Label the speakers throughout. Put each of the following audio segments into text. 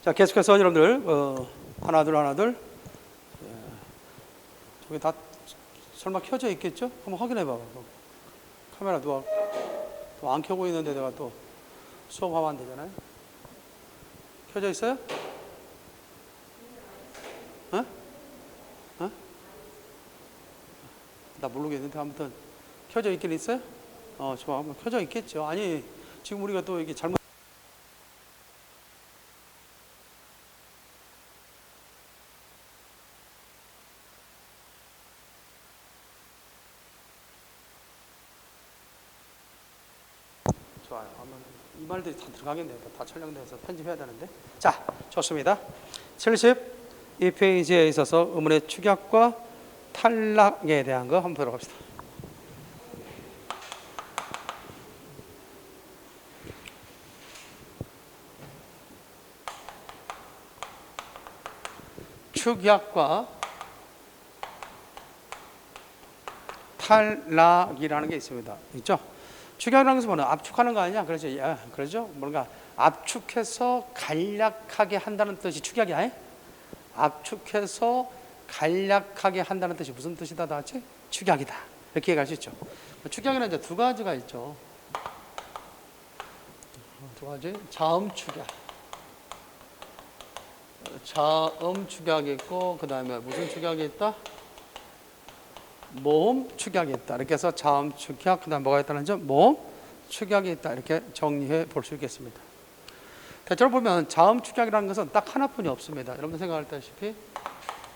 Speaker 1: 자, 계속해서 여러분들 하나 둘 저기 다 설마 켜져 있겠죠? 한번 확인해 봐봐. 카메라 누가 또 안 켜고 있는데 내가 또 수업하면 안 되잖아요. 켜져 있어요? 어? 어? 나 모르겠는데 아무튼 켜져 있긴 있어요? 좋아. 켜져 있겠죠. 아니 지금 우리가 또 이게 잘못 좋아요. 이 말들이 다 들어가겠네요. 다 촬영돼서 편집해야 되는데. 자, 좋습니다. 72페이지에 있어서 의문의 축약과 탈락에 대한 거 한번 들어갑시다. 축약과 탈락이라는 게 있습니다. 있죠? 축약이라는 것은 뭐냐? 압축하는 거 아니냐? 그러죠? 뭔가 압축해서 간략하게 한다는 뜻이 축약이야. 압축해서 간략하게 한다는 뜻이 무슨 뜻이다? 다 같이? 축약이다. 이렇게 얘기할 수 있죠. 축약에는 이제 두 가지가 있죠. 두 가지. 자음 축약. 자음 축약이 있고, 그 다음에 무슨 축약이 있다? 모음 축약이 있다. 이렇게 해서 자음 축약, 그 다음 뭐가 있다는 점? 모음 축약이 있다. 이렇게 정리해 볼 수 있겠습니다. 대체로 보면 자음 축약이라는 것은 딱 하나뿐이 없습니다. 여러분 생각하다시피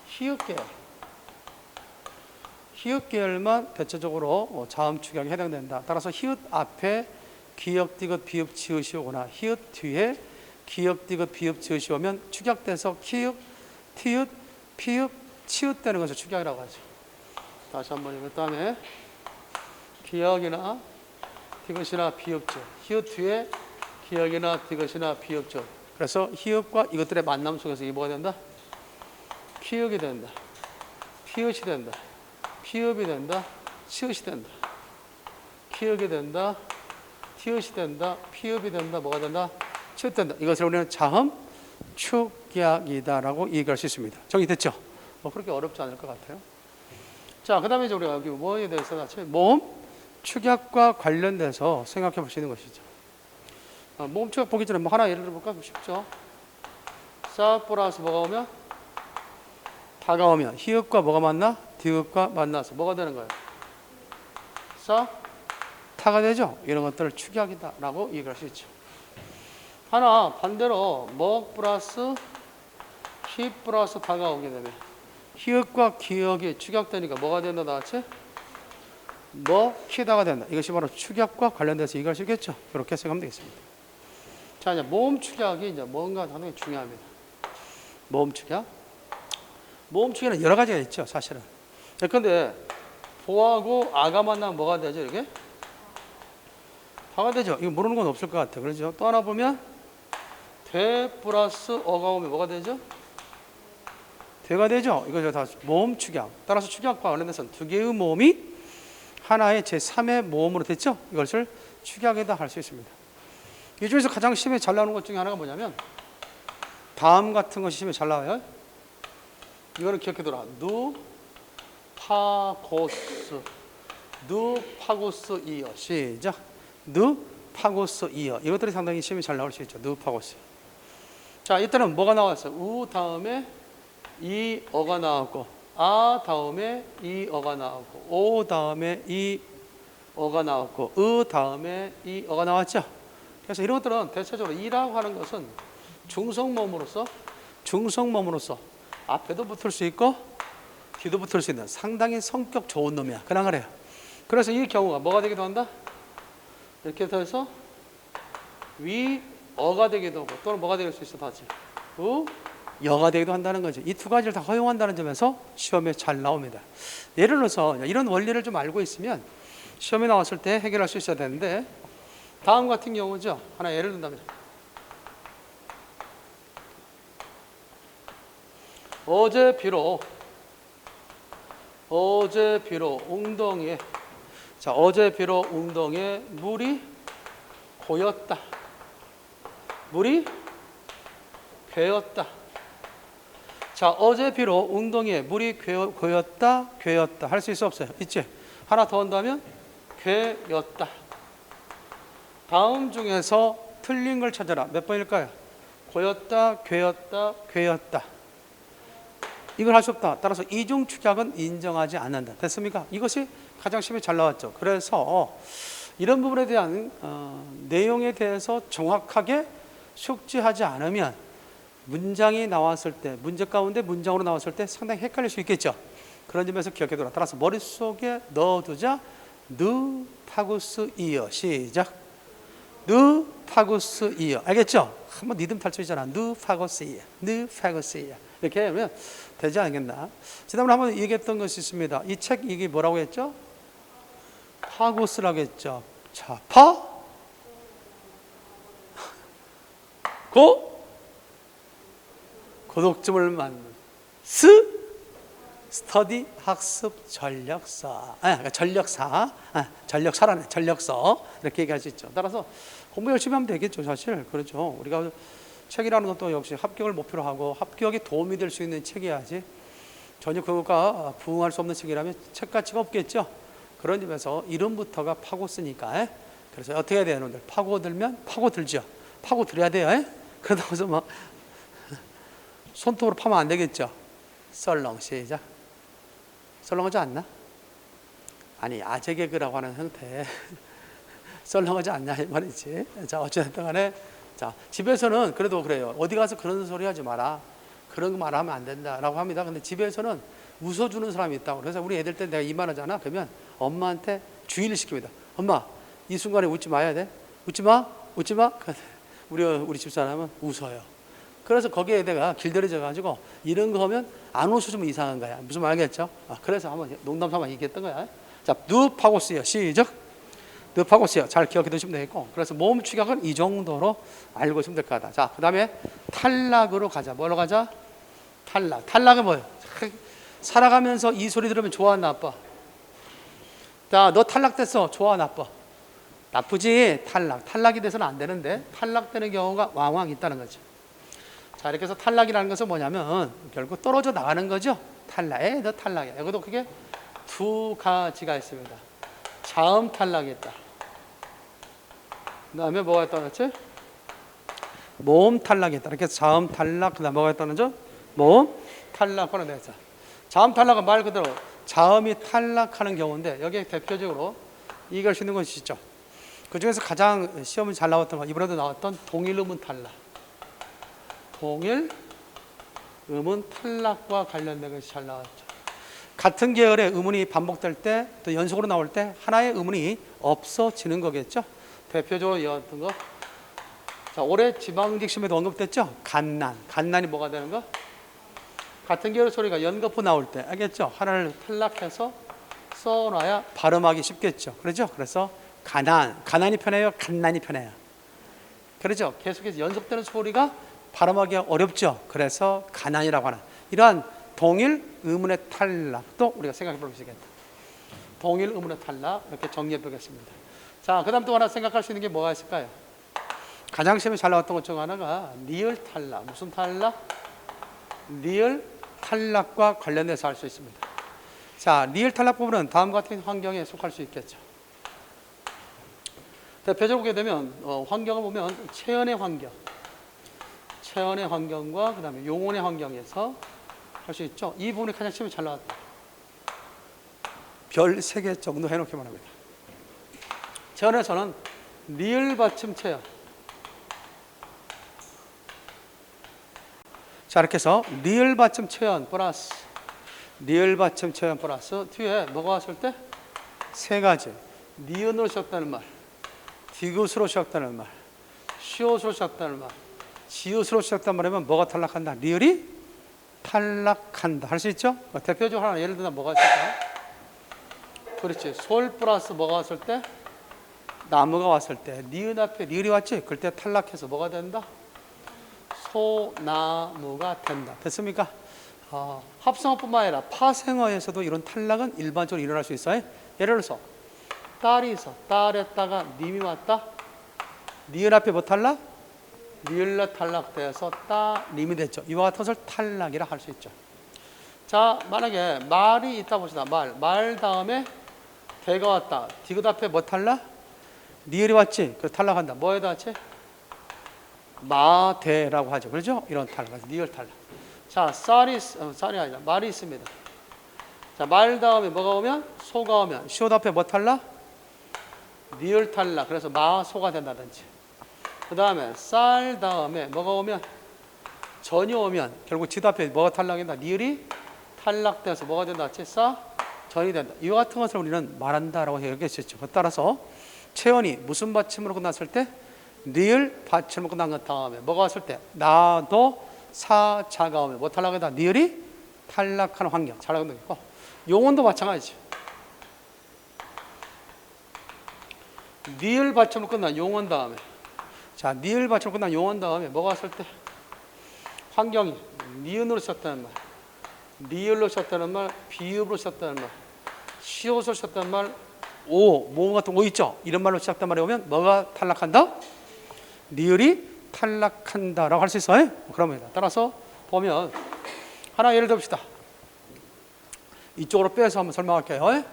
Speaker 1: 히읗계열. 히읗계열만 대체적으로 자음 축약에 해당된다. 따라서 히읗 앞에 기역, 디귿, 비읍, 지읒이 오거나 히읗 뒤에 기역, 디귿, 비읍, 지읒이 오면 축약돼서 키읔, 티읕, 피읕, 치읓 되는 것을 축약이라고 하죠. 다시 한번 그 다음에 기역이나 디귿이나 비읍죠. 히읗 뒤에 기역이나 디귿이나 비읍죠. 그래서 히읗과 이것들의 만남 속에서 이게 뭐가 된다? 키읔이 된다. 피읒이 된다. 피읍이 된다. 치읒이 된다. 키읔이 된다. 티읒이 된다. 피읍이 된다. 뭐가 된다? 치읒 된다. 이것을 우리는 자음 축약이다라고 얘기할 수 있습니다. 정리됐죠? 그렇게 어렵지 않을 것 같아요. 자, 그 다음에 우리가 여기 뭐에 대해서 같이 모음 축약과 관련돼서 생각해 볼 수 있는 것이죠. 모음 축약 보기 전에 하나 예를 들어볼까? 쉽죠? 싹 플러스 뭐가 오면? 다가 오면 히읗과 뭐가 만나? 디귿과 만나서 뭐가 되는 거예요? 싹 타가 되죠? 이런 것들을 축약이다라고 얘기할 수 있죠. 하나 반대로 먹 플러스 히 플러스 다가 오게 되면 히읗과 기역이 축약되니까 뭐가 된다 나같이? 키다가 된다. 이것이 바로 축약과 관련돼서 얘기할 수 있겠죠. 이렇게 생각하면 되겠습니다. 자, 이제 모음 축약이 이제 뭔가 상당히 중요합니다. 모음 축약. 모음 축약은 여러 가지가 있죠, 사실은. 그런데 보하고 아가 만나면 뭐가 되죠, 이게? 다가 되죠. 이거 모르는 건 없을 것 같아요. 그렇죠? 또 하나 보면 대 플러스 어가 오면 뭐가 되죠? 대가 되죠. 이거 다 모음 축약. 따라서 축약과 관련해서는 두 개의 모음이 하나의 제3의 모음으로 됐죠. 이것을 축약이다 할 수 있습니다. 이 중에서 가장 시험에 잘 나오는 것 중에 하나가 뭐냐면 다음 같은 것이 시험에 잘 나와요. 이거는 기억해둬라. 누 파고스 누 파고스 이어. 시작. 누 파고스 이어. 이것들이 상당히 시험에 잘 나올 수 있죠. 누 파고스. 자, 이때는 뭐가 나왔어요? 우 다음에 이 어가 나왔고, 아 다음에 이 어가 나왔고, 오 다음에 이 어가 나왔고, 으 다음에 이 어가 나왔죠. 그래서 이런 것들은 대체적으로 이라고 하는 것은 중성모음으로서 앞에도 붙을 수 있고 뒤도 붙을 수 있는 상당히 성격 좋은 놈이야. 그냥 그래요. 그래서 이 경우가 뭐가 되기도 한다? 이렇게 해서 위 어가 되기도 하고, 또는 뭐가 될 수 있어? 다시 우 여가 되기도 한다는 거죠. 이 두 가지를 다 허용한다는 점에서 시험에 잘 나옵니다. 예를 들어서 이런 원리를 좀 알고 있으면 시험에 나왔을 때 해결할 수 있어야 되는데, 다음 같은 경우죠. 하나 예를 든다면 어제 비로 웅덩이에, 자, 어제 비로 웅덩이에 물이 고였다. 물이 괴었다. 자, 어제 비로 웅덩이에 물이 고였다, 괴었다. 할 수 있어 없어요? 있지? 하나 더 한다면 괴였다. 다음 중에서 틀린 걸 찾아라. 몇 번일까요? 고였다, 괴었다, 괴었다. 이걸 할 수 없다. 따라서 이중 축약은 인정하지 않는다. 됐습니까? 이것이 가장 시험에 잘 나왔죠. 그래서 이런 부분에 대한 내용에 대해서 정확하게 숙지하지 않으면 문장이 나왔을 때, 문제 가운데 문장으로 나왔을 때 상당히 헷갈릴 수 있겠죠. 그런 점에서 기억해둬라. 따라서 머릿속에 넣어두자. 누 파구스 이어. 시작. 누 파구스 이어. 알겠죠? 한번 리듬 탈출이잖아. 누 파구스 이어. 누 파구스 이어. 이렇게 하면 되지 않겠나? 지난번에 한번 얘기했던 것이 있습니다. 이 책 이게 뭐라고 했죠? 파고스라고 했죠. 자, 고독점을 맞는 스터디 학습 전력서. 전력사라네. 전력서. 이렇게 얘기할 수 있죠. 따라서 공부 열심히 하면 되겠죠, 사실. 그렇죠. 우리가 책이라는 것도 역시 합격을 목표로 하고 합격에 도움이 될 수 있는 책이어야지 전혀 그것과 부응할 수 없는 책이라면 책 가치가 없겠죠. 그런 점에서 이름부터가 파고쓰니까. 그래서 어떻게 해야 돼요, 여러분들? 파고들면 파고들죠. 파고들어야 돼요. 그러다 보서 막 손톱으로 파면 안 되겠죠. 썰렁. 시작. 썰렁하지 않나? 아니, 아재 개그라고 하는 형태. 썰렁하지 않냐 이 말이지. 자, 어쨌든 간에 자, 집에서는 그래도 그래요. 어디 가서 그런 소리 하지 마라. 그런 거 말하면 안 된다라고 합니다. 근데 집에서는 웃어주는 사람이 있다고. 그래서 우리 애들 때 내가 이만하잖아. 그러면 엄마한테 주의를 시킵니다. 엄마, 이 순간에 웃지 마야 돼. 웃지 마, 웃지 마. 우리 집사람은 웃어요. 그래서 거기에 내가 길들여져 가지고 이런 거 하면 안 웃어주면 이상한 거야. 무슨 말 알겠죠? 그래서 한번 농담 삼아 얘기했던 거야. 자, 눕하고쓰여. 시작. 눕하고쓰여. 잘 기억해 두시면 되겠고. 그래서 모음 축약은 이 정도로 알고 있으면 될 것 같다. 자, 그 다음에 탈락으로 가자. 뭐로 가자? 탈락. 탈락은 뭐예요? 살아가면서 이 소리 들으면 좋아, 나빠? 자, 너 탈락됐어. 좋아, 나빠? 나쁘지. 탈락이 돼서는 안 되는데 탈락되는 경우가 왕왕 있다는 거죠. 자, 이렇게 해서 탈락이라는 것은 뭐냐면 결국 떨어져 나가는 거죠. 탈락에 너 탈락이야. 여기도 그게 두 가지가 있습니다. 자음 탈락이 있다. 그 다음에 뭐가 있다는 거지? 모음 탈락이 있다. 이렇게 자음 탈락, 그 다음에 뭐가 있다는 거죠? 모음 탈락 하는 데서. 자음 탈락은 말 그대로 자음이 탈락하는 경우인데 여기에 대표적으로 이걸 쓰는 것이 있죠. 그 중에서 가장 시험이 잘 나왔던 거, 이번에도 나왔던 동일 음운 탈락. 동일 음운 탈락과 관련된 것이 잘 나왔죠. 같은 계열의 음운이 반복될 때, 또 연속으로 나올 때 하나의 음운이 없어지는 거겠죠. 대표적으로 이었던 거. 자, 올해 지방직 시험에도 언급됐죠. 갓난이 뭐가 되는 거? 같은 계열의 소리가 연거푸 나올 때, 알겠죠? 하나를 탈락해서 써놔야 발음하기 쉽겠죠. 그렇죠? 그래서 가난이 편해요? 갓난이 편해요? 그렇죠? 계속해서 연속되는 소리가 발음하기가 어렵죠. 그래서 가난이라고 하는 이러한 동일 의문의 탈락도 우리가 생각해 볼 수 있겠다. 동일 의문의 탈락 이렇게 정리해 보겠습니다. 자, 그 다음 또 하나 생각할 수 있는 게 뭐가 있을까요? 가장 시험에 잘 나왔던 것 중 하나가 리을 탈락. 무슨 탈락? 리을 탈락과 관련해서 할 수 있습니다. 자, 리을 탈락 부분은 다음과 같은 환경에 속할 수 있겠죠. 대표적으로 보게 되면 환경을 보면 체연의 환경과 그 다음에 용언의 환경에서 할 수 있죠. 이 부분이 가장 시험에 잘 나왔다. 별 3개 정도 해놓기만 합니다. 체연에서는 리을 받침 체연. 자, 이렇게 해서 리을 받침 체연 플러스 뒤에 뭐가 왔을 때? 3가지. 니은으로 시작되는 말, 디귿으로 시작되는 말, 시옷으로 시작되는 말, 지읒으로 시작된 말이면 뭐가 탈락한다? 리을이 탈락한다. 할 수 있죠? 대표적으로 하나 예를 들면 뭐가 있을까? 그렇지. 솔 플러스 뭐가 왔을 때? 나무가 왔을 때. 니은 앞에 리을이 왔지? 그럴 때 탈락해서 뭐가 된다? 소나무가 된다. 됐습니까? 합성어뿐만 아니라 파생어에서도 이런 탈락은 일반적으로 일어날 수 있어요. 예를 들어서 딸이 있어. 딸에다가 님이 왔다. 니은 앞에 뭐 탈락? 니을로 탈락돼서 따림이 됐죠. 이와 같은 것을 탈락이라 할 수 있죠. 자, 만약에 말이 있다 봅시다. 말 다음에 대가 왔다. 디귿 앞에 뭐 탈락? 니을이 왔지. 그 탈락한다. 뭐에다 왔지? 마대라고 하죠. 그렇죠? 이런 탈락. 니을 탈락. 자, 쌀이 아니라 말이 있습니다. 자, 말 다음에 뭐가 오면? 소가 오면 시옷 앞에 뭐 탈락? 니을 탈락. 그래서 마소가 된다든지. 그 다음에 쌀 다음에 뭐가 오면? 전이 오면 결국 지도 앞에 뭐가 탈락된다? 니을이 탈락돼서 뭐가 된다? 전이 된다. 이와 같은 것을 우리는 말한다라고 얘기했었죠. 따라서 채연이 무슨 받침으로 끝났을 때? 니을 받침으로 끝난 것 다음에 뭐가 왔을 때? 나도 사자가 오면 뭐 탈락이다? 니을이 탈락하는 환경. 잘 알고 있고 용언도 마찬가지죠. 니을 받침으로 끝난 용언 다음에 자, 니을 받침으로 끝난 용언 다음에 뭐가 왔을 때? 환경이 니은으로 시작되는 말, 니을로 시작되는 말, 비읍으로 시작되는 말, 시옷으로 시작되는 말, 모음 같은 오 있죠? 이런 말로 시작된 말이 오면 뭐가 탈락한다? 니을이 탈락한다라고 할 수 있어요. 그럽니다. 따라서 보면 하나 예를 듭시다. 이쪽으로 빼서 한번 설명할게요.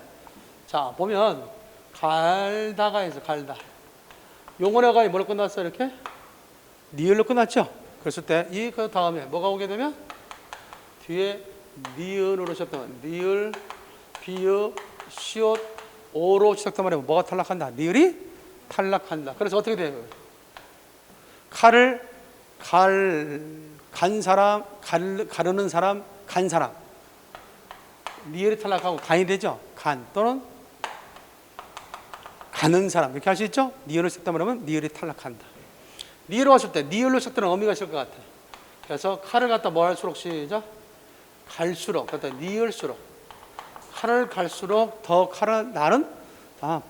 Speaker 1: 자, 보면 갈다가 있어. 갈다. 용언의 어간이 뭐로 끝났어요? 이렇게 니을로 끝났죠. 그랬을 때 이 그 다음에 뭐가 오게 되면 뒤에 니은으로 시작되면 니을, 비읍, 시옷, 오로 시작된 말이면 뭐가 탈락한다? 니을이 탈락한다. 그래서 어떻게 돼요? 칼을 간 사람, 가르는 사람, 간 사람. 니을이 탈락하고 간이 되죠. 간 또는 가는 사람 이렇게 할 수 있죠. 니을로 시작된 말이면 니을이 탈락한다. 니을로 왔을 때 니을로 시작되는 어미가 있을 것 같아. 그래서 칼을 갖다 뭐 할수록 시작? 갈수록, 그러니까 니을수록. 칼을 갈수록 더 칼을 나는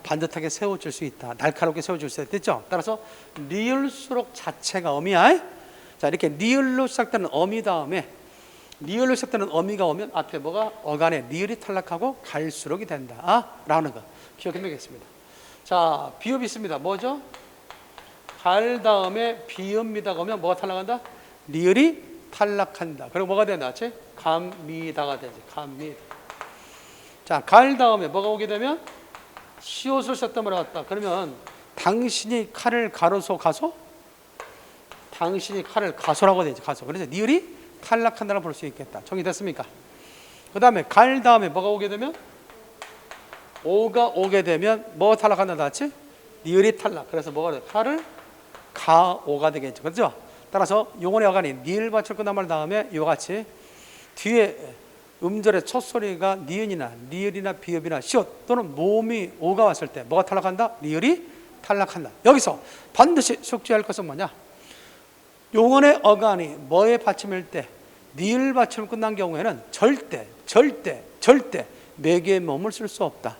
Speaker 1: 반듯하게 세워줄 수 있다. 날카롭게 세워줄 수 있겠죠. 따라서 니을수록 자체가 어미야. 자, 이렇게 니을로 시작되는 어미 다음에 니을로 시작되는 어미가 오면 앞에 뭐가? 어간에 니을이 탈락하고 갈수록이 된다. 라는 거 기억해 두겠습니다. 자, 비읍이 있습니다. 뭐죠? 갈 다음에 비읍미다가 오면 뭐가 탈락한다? 니을이 탈락한다. 그리고 뭐가 된다? 감미다가 되지. 감미. 자, 갈 다음에 뭐가 오게 되면 시옷을 시작된 말이 왔다. 그러면 당신이 칼을 가로소 가소? 당신이 칼을 가소라고 되지. 가소. 그래서 니을이 탈락한다고 볼 수 있겠다. 정리됐습니까? 그 다음에 갈 다음에 뭐가 오게 되면 오가 오게 되면 뭐가 탈락한다 나왔지? 니을이 탈락. 그래서 뭐가 돼? 칼을 가오가 되겠죠. 그렇죠? 따라서 용언의 어간이 니을 받침 끝난 말 다음에 이와 같이 뒤에 음절의 첫 소리가 니은이나 니을이나 비읍이나 시옷 또는 모음이 오가 왔을 때 뭐가 탈락한다? 니을이 탈락한다. 여기서 반드시 숙지할 것은 뭐냐? 용언의 어간이 뭐의 받침일 때 니을 받침 끝난 경우에는 절대 매개의 몸을 쓸 수 없다.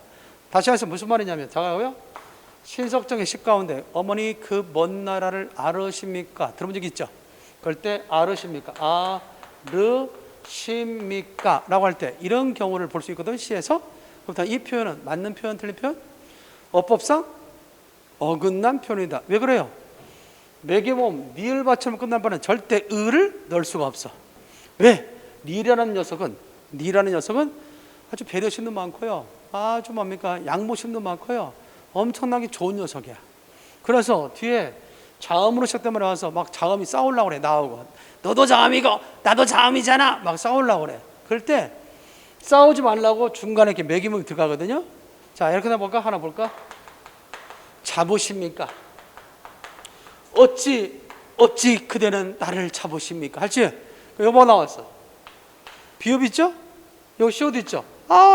Speaker 1: 다시 해서 무슨 말이냐면 자가요. 신석정의 시 가운데 어머니 그 먼 나라를 아르십니까? 들어본 적 있죠? 그럴 때 아르십니까? 아르십니까? 라고 할 때 이런 경우를 볼 수 있거든. 시에서. 그렇다면 이 표현은 맞는 표현 틀린 표현? 어법상 어긋난 표현이다. 왜 그래요? 매개모음 니을 받침을 끝난 바는 절대 을을 넣을 수가 없어. 왜? 니라는 녀석은 아주 배려심도 많고요. 아주 뭡니까? 양보심도 많고요. 엄청나게 좋은 녀석이야. 그래서 뒤에 자음으로 시작된 말이 와서 막 자음이 싸우려고 그래. 나오고 너도 자음이고 나도 자음이잖아. 막 싸우려고 그래. 그럴 때 싸우지 말라고 중간에 이렇게 매기문이 들어가거든요. 자, 이렇게 해볼까? 하나 볼까? 잡으십니까? 어찌 그대는 나를 잡으십니까? 할지? 여보 나왔어. 비읍 있죠? 여기 시옷 있죠?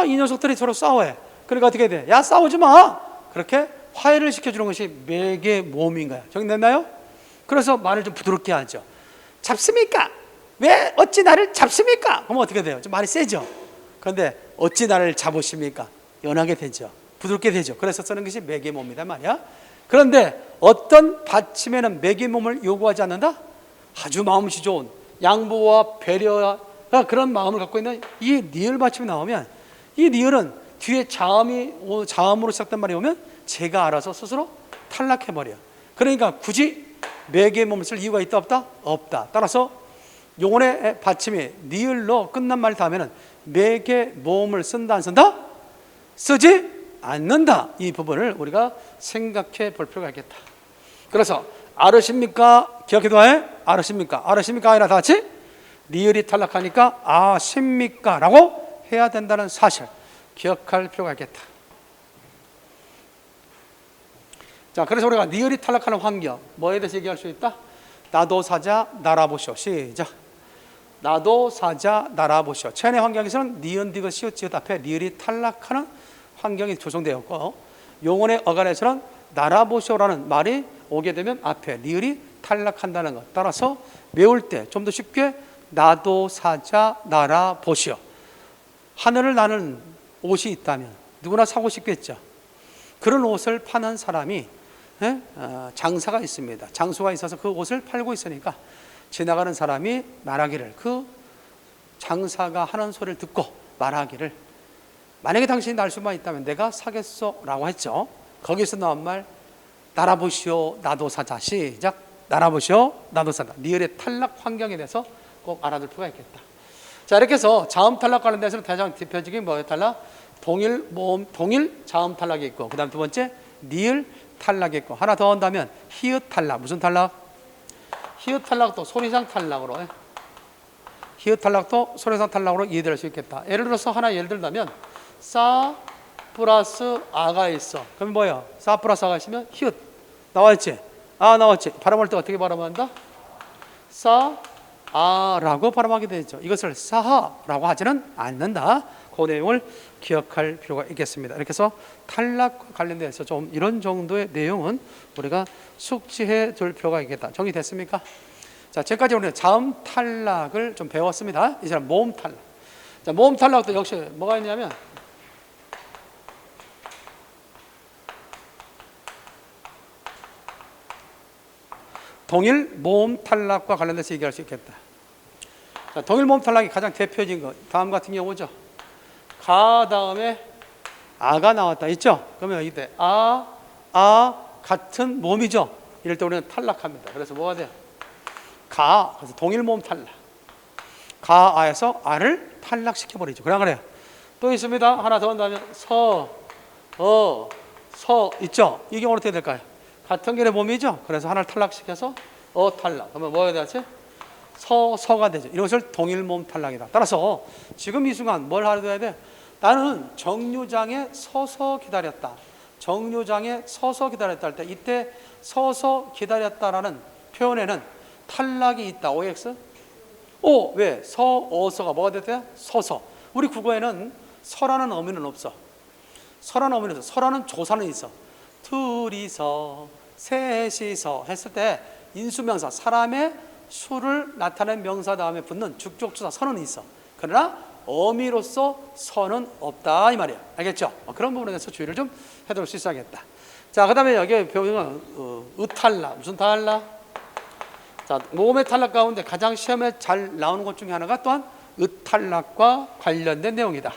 Speaker 1: 이 녀석들이 서로 싸워해. 그러니까 어떻게 돼? 야, 싸우지 마! 그렇게 화해를 시켜주는 것이 매개 모음인 거야. 정리됐나요? 그래서 말을 좀 부드럽게 하죠. 잡습니까? 왜 어찌 나를 잡습니까? 그러면 어떻게 돼요? 좀 말이 세죠? 그런데 어찌 나를 잡으십니까? 연하게 되죠. 부드럽게 되죠. 그래서 쓰는 것이 매개 모음이란 말이야. 그런데 어떤 받침에는 매개 모음을 요구하지 않는다? 아주 마음씨 좋은 양보와 배려와 그런 마음을 갖고 있는 이 니을 받침이 나오면 이 니을은 뒤에 자음으로 시작된 말이 오면 제가 알아서 스스로 탈락해버려. 그러니까 굳이 매개의 몸을 쓸 이유가 있다 없다? 없다. 따라서 용언의 받침이 니을로 끝난 말 다음에는 매개 모음을 쓴다 안 쓴다? 쓰지 않는다. 이 부분을 우리가 생각해 볼 필요가 있겠다. 그래서 아르십니까? 기억해둬야 아르십니까? 아르십니까? 아니라 다 같이 니을이 탈락하니까 아십니까? 라고 해야 된다는 사실 기억할 필요가 있겠다. 자, 그래서 우리가 니을이 탈락하는 환경 뭐에 대해서 얘기할 수 있다? 나도 사자 나라 보시오. 시작. 나도 사자 나라 보시오. 최근의 환경에서는 니은 디귿 시옷 지읒 앞에 니을이 탈락하는 환경이 조성되었고, 용언의 어간에서는 나라 보시오라는 말이 오게 되면 앞에 니을이 탈락한다는 것. 따라서 외울 때 좀 더 쉽게 나도 사자 나라 보시오. 하늘을 나는 옷이 있다면 누구나 사고 싶겠죠. 그런 옷을 파는 사람이 장사가 있습니다. 장수가 있어서 그 옷을 팔고 있으니까 지나가는 사람이 말하기를, 그 장사가 하는 소리를 듣고 말하기를, 만약에 당신이 날 수만 있다면 내가 사겠소 라고 했죠. 거기서 나온 말 나라 보시오 나도 사자. 시작. 나라 보시오 나도 사자. 니을의 탈락 환경에 대해서 꼭 알아둘 필요가 있겠다. 자, 이렇게 해서 자음 탈락 관련돼서는 가장 대표적인 뭐에 탈락? 동일 모음, 동일 자음 탈락이 있고, 그 다음 두 번째 니을 탈락이 있고, 하나 더 한다면 히읗 탈락. 무슨 탈락? 히읗 탈락도 소리상 탈락으로, 히읗 탈락도 소리상 탈락으로 이해될 수 있겠다. 예를 들어서 하나 예를 들자면 싸 플러스 아가 있어. 그럼 뭐예요? 싸 플러스 아가 있으면 히읗 나와있지? 아 나왔지? 발음할 때 어떻게 발음한다? 싸 아라고 발음하게 되죠. 이것을 사하라고 하지는 않는다. 그 내용을 기억할 필요가 있겠습니다. 이렇게 해서 탈락과 관련돼서 좀 이런 정도의 내용은 우리가 숙지해 둘 필요가 있겠다. 정리됐습니까? 자, 지금까지 우리는 자음 탈락을 좀 배웠습니다. 이제 모음 탈락. 자, 모음 탈락도 역시 뭐가 있냐면 동일 모음 탈락과 관련돼서 얘기할 수 있겠다. 자, 동일 모음 탈락이 가장 대표적인 것, 다음 같은 경우죠. 가 다음에 아가 나왔다 있죠? 그러면 이때 아 같은 모음이죠. 이럴 때 우리는 탈락합니다. 그래서 뭐가 돼요? 가, 그래서 동일 모음 탈락. 가 아에서 아를 탈락시켜 버리죠. 그래요. 또 있습니다. 하나 더 한다면 서 있죠? 이 경우는 어떻게 될까요? 같은 결의 모음이죠. 그래서 하나를 탈락시켜서 탈락. 그러면 뭐가 되지? 서가 되죠. 이것을 동일 모음 탈락이다. 따라서 지금 이 순간 뭘 하려야 돼? 나는 정류장에 서서 기다렸다. 정류장에 서서 기다렸다 할 때 이때 서서 기다렸다라는 표현에는 탈락이 있다. OX? 왜? 어서가 뭐가 됐대요? 서서. 우리 국어에는 서라는 어미는 없어. 서라는 어미는 없어. 서라는 조사는 있어. 둘이서 셋이서 했을 때 인수명사, 사람의 수를 나타낸 명사 다음에 붙는 죽족조사 서는 있어. 그러나 어미로서 서는 없다 이 말이야. 알겠죠? 그런 부분에 대해서 주의를 좀 해둘 수 있어야겠다. 자, 그 다음에 여기 배우는 탈락. 무슨 탈락? 자, 모음의 탈락 가운데 가장 시험에 잘 나오는 것 중에 하나가 또한 탈락과 관련된 내용이다.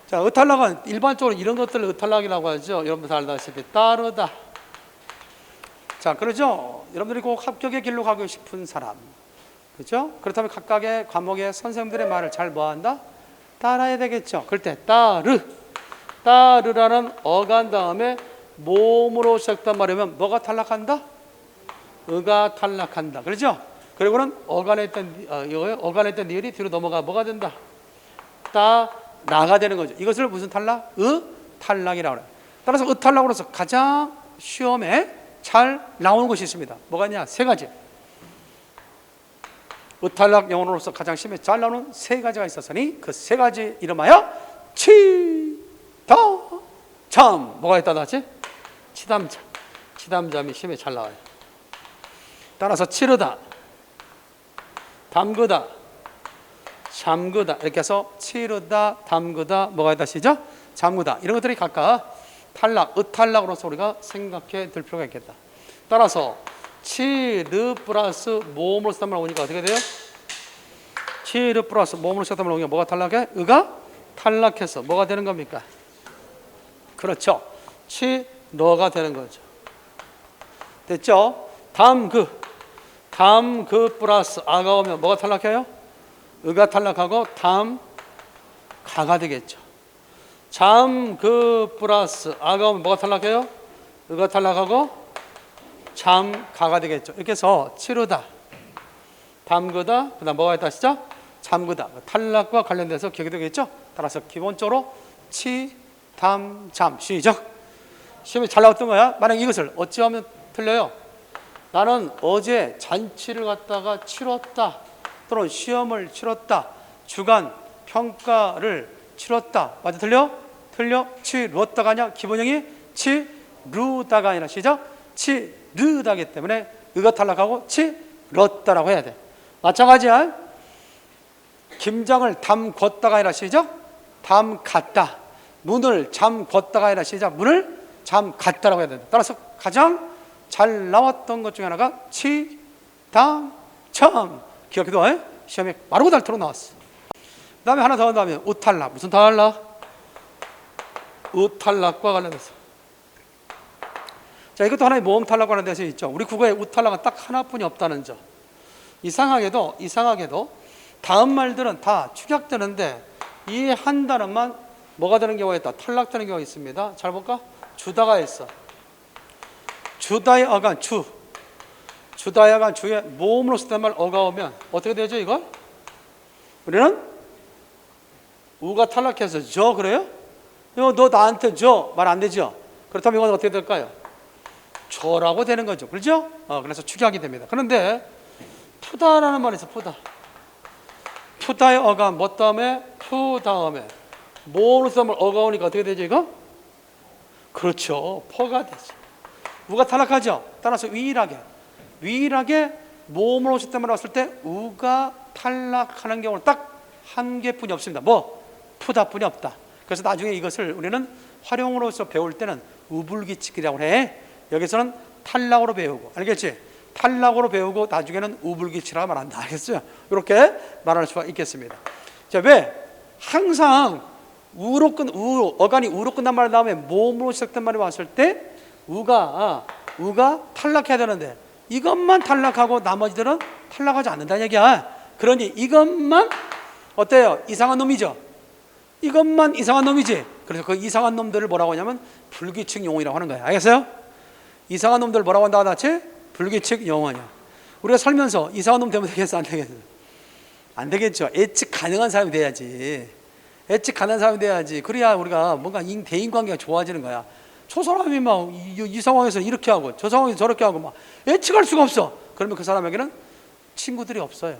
Speaker 1: 자, 탈락은 일반적으로 이런 것들을 탈락이라고 하죠. 여러분 잘 알다시피 따르다. 자, 그러죠. 여러분들이 꼭 합격의 길로 가고 싶은 사람, 그렇죠? 그렇다면 각각의 과목의 선생님들의 말을 잘 뭐한다? 따라야 되겠죠. 그럴 때 따르라는 어간 다음에 모음으로 시작단 말이면 뭐가 탈락한다? 의가 탈락한다. 그렇죠? 그리고는 어간에 있던 니을이 뒤로 넘어가 뭐가 된다? 나가 되는 거죠. 이것을 무슨 탈락? 탈락이라고 해요. 따라서 탈락으로서 가장 시험에 잘 나오는 것이 있습니다. 뭐가 있냐? 세 가지. 탈락 영어로서 가장 시험에 잘 나오는 세 가지가 있었으니 그 세 가지 이름하여 치담참. 뭐가 있다 나지? 치담참. 치담참이 시험에 잘 나와요. 따라서 치르다, 담그다, 잠그다 이렇게 해서 치르다, 담그다, 뭐가 있다 시죠? 잠그다. 이런 것들이 각각 탈락, 탈락으로서 우리가 생각해 둘 필요가 있겠다. 따라서 치르 플러스 모음으로 쓰다 말 오니까 어떻게 돼요? 치르 플러스 모음으로 쓰다 말 오니까 뭐가 탈락해? 의가 탈락해서 뭐가 되는 겁니까? 그렇죠. 치러가 되는 거죠. 됐죠? 다음 그 플러스 아가 오면 뭐가 탈락해요? 의가 탈락하고 다음 가가 되겠죠. 다음 그 플러스 아가 오면 뭐가 탈락해요? 의가 탈락하고 잠 가가 되겠죠. 이렇게 해서 치르다, 담그다, 그 다음 뭐가 있다 시죠? 잠그다. 탈락과 관련돼서 기억이 되겠죠. 따라서 기본적으로 치, 담, 잠. 시작. 시험에 잘 나왔던 거야. 만약 이것을 어찌하면 틀려요? 나는 어제 잔치를 갖다가 치렀다, 또는 시험을 치렀다, 주간 평가를 치렀다. 맞아? 틀려? 틀려? 치렀다가 아니야. 기본형이 치르다가 아니라 시작. 치르다기 때문에 의가 탈락하고 치렀다라고 해야 돼. 마찬가지야. 김장을 담궜다가 아니라 시작. 담갔다. 문을 잠궜다가 아니라 시작. 문을 잠갔다라고 해야 된다. 따라서 가장 잘 나왔던 것 중에 하나가 치, 담, 참. 기억해도 시험에 마르고 닳도록 나왔어. 그 다음에 하나 더 한 다음에 우탈락. 무슨 탈락? 우탈락과 관련해서. 자, 이것도 하나의 모험 탈락과 관련돼서 있죠. 우리 국어에 우탈락은 딱 하나뿐이 없다는 점. 이상하게도 다음 말들은 다 축약되는데 이 한 단어만 뭐가 되는 경우가 있다. 탈락되는 경우가 있습니다. 잘 볼까? 주다가 있어. 주다의 어간 주다의 어간 주에 모음으로 쓰던 말 어가 오면 어떻게 되죠 이거? 우리는 우가 탈락해서 저 그래요? 이거 너 나한테 저 말 안 되죠? 그렇다면 이건 어떻게 될까요? 저라고 되는 거죠. 그렇죠? 그래서 축약이 됩니다. 그런데 푸다라는 말이 있어. 푸다의 어감 뭐 다음에 푸 다음에 모음으로 쓰던 말 어가 오니까 어떻게 되죠 이거? 그렇죠. 퍼가 되죠. 우가 탈락하죠. 따라서 유일하게 모음으로 오셨던 말 왔을 때 우가 탈락하는 경우는 딱 한 개뿐이 없습니다. 뭐? 푸다뿐이 없다. 그래서 나중에 이것을 우리는 활용으로서 배울 때는 우불기칙이라고 해. 여기서는 탈락으로 배우고, 알겠지? 탈락으로 배우고 나중에는 우불기칙이라고 말한다. 알겠어요? 이렇게 말할 수가 있겠습니다. 자, 왜? 항상 어간이 우로 끝난 말 다음에 모음으로 시작된 말이 왔을 때 우가 탈락해야 되는데 이것만 탈락하고 나머지들은 탈락하지 않는다는 얘기야. 그러니 이것만 어때요? 이상한 놈이죠. 이것만 이상한 놈이지. 그래서 그 이상한 놈들을 뭐라고 하냐면 불규칙 용어라고 하는 거야. 알겠어요? 이상한 놈들 뭐라고 한다고 하지? 불규칙 용어냐. 우리가 살면서 이상한 놈 되면 되겠어? 안 되겠어? 안 되겠죠. 예측 가능한 사람이 돼야지. 예측 가능한 사람이 돼야지. 그래야 우리가 뭔가 대인관계가 좋아지는 거야. 저 사람이 막 이 상황에서 이렇게 하고 저 상황에서 저렇게 하고 막 예측할 수가 없어. 그러면 그 사람에게는 친구들이 없어요.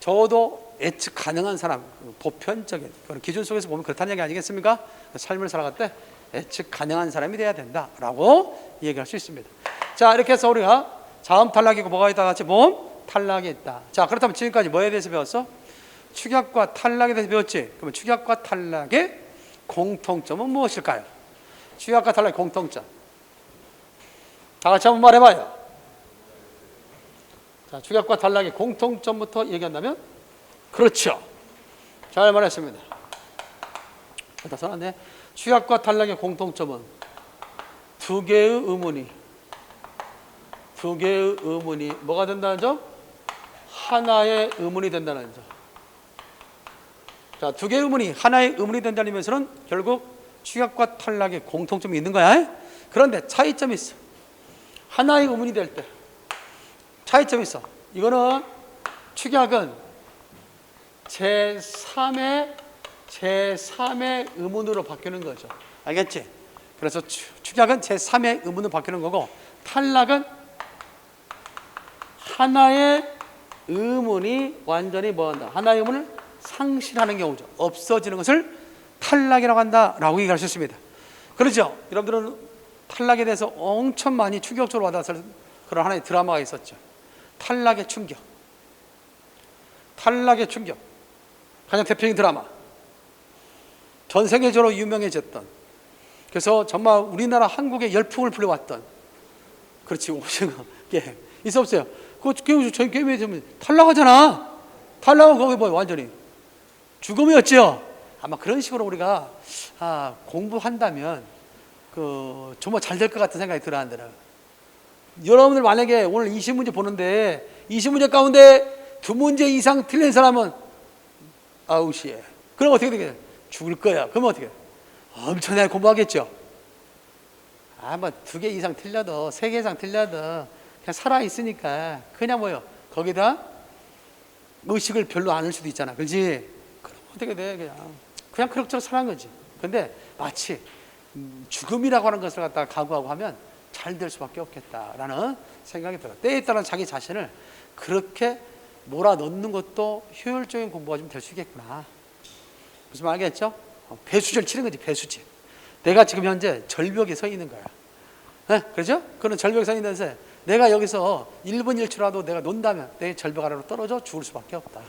Speaker 1: 저도 예측 가능한 사람, 보편적인 그런 기준 속에서 보면 그렇다는 얘기 아니겠습니까? 삶을 살아갈 때 예측 가능한 사람이 돼야 된다라고 얘기할 수 있습니다. 자, 이렇게 해서 우리가 자음 탈락이고 뭐가 있다 같이 모음 탈락이 있다. 자, 그렇다면 지금까지 뭐에 대해서 배웠어? 축약과 탈락에 대해서 배웠지? 그러면 축약과 탈락의 공통점은 무엇일까요? 축약과 탈락의 공통점. 다 같이 한번 말해봐요. 자, 축약과 탈락의 공통점부터 얘기한다면? 그렇죠. 잘 말했습니다. 다 써놨네. 축약과 탈락의 공통점은 두 개의 의문이 뭐가 된다는 점? 하나의 의문이 된다는 점. 자, 두 개의 의문이 하나의 의문이 된다는 의미에서는 결국 축약과 탈락의 공통점이 있는 거야. 그런데 차이점이 있어. 하나의 의문이 될 때 차이점이 있어. 이거는 축약은 제3의 의문으로 바뀌는 거죠. 알겠지? 그래서 축약은 제3의 의문으로 바뀌는 거고 탈락은 하나의 의문이 완전히 뭐한다? 하나의 의문을 상실하는 경우죠. 없어지는 것을 탈락이라고 한다라고 얘기할 수 있습니다. 그렇죠? 여러분들은 탈락에 대해서 엄청 많이 충격적으로 와닿았을 그런 하나의 드라마가 있었죠. 탈락의 충격. 가장 대표적인 드라마. 전 세계적으로 유명해졌던. 그래서 정말 우리나라 한국의 열풍을 불러왔던. 그렇지, 오징어 게임. 있어 없어요? 그거 저희 게임에 좀 탈락하잖아. 탈락은 거기 뭐 완전히 죽음이었죠. 아마 그런 식으로 우리가 공부한다면 정말 잘 될 것 같은 생각이 들어. 여러분들 만약에 오늘 20문제 보는데 20문제 가운데 2문제 이상 틀린 사람은 아웃이에요. 그럼 어떻게 되겠어요? 죽을 거야. 그러면 어떻게 해요? 엄청나게 공부하겠죠. 뭐 2개 이상 틀려도 3개 이상 틀려도 그냥 살아있으니까 그냥 뭐요? 거기다 의식을 별로 안 할 수도 있잖아. 그렇지? 그럼 어떻게 돼? 그냥 그럭저럭 살아간 거지. 근데 마치 죽음이라고 하는 것을 갖다가 각오하고 하면 잘 될 수밖에 없겠다라는 생각이 들어요. 때에 따라 자기 자신을 그렇게 몰아넣는 것도 효율적인 공부가 좀 될 수 있겠구나. 무슨 말 알겠죠? 배수질 치는 거지, 배수질. 내가 지금 현재 절벽에 서 있는 거야. 네? 그렇죠? 그런 절벽에 서 있는데 내가 여기서 1분 1초라도 내가 논다면 내 절벽 아래로 떨어져 죽을 수밖에 없다.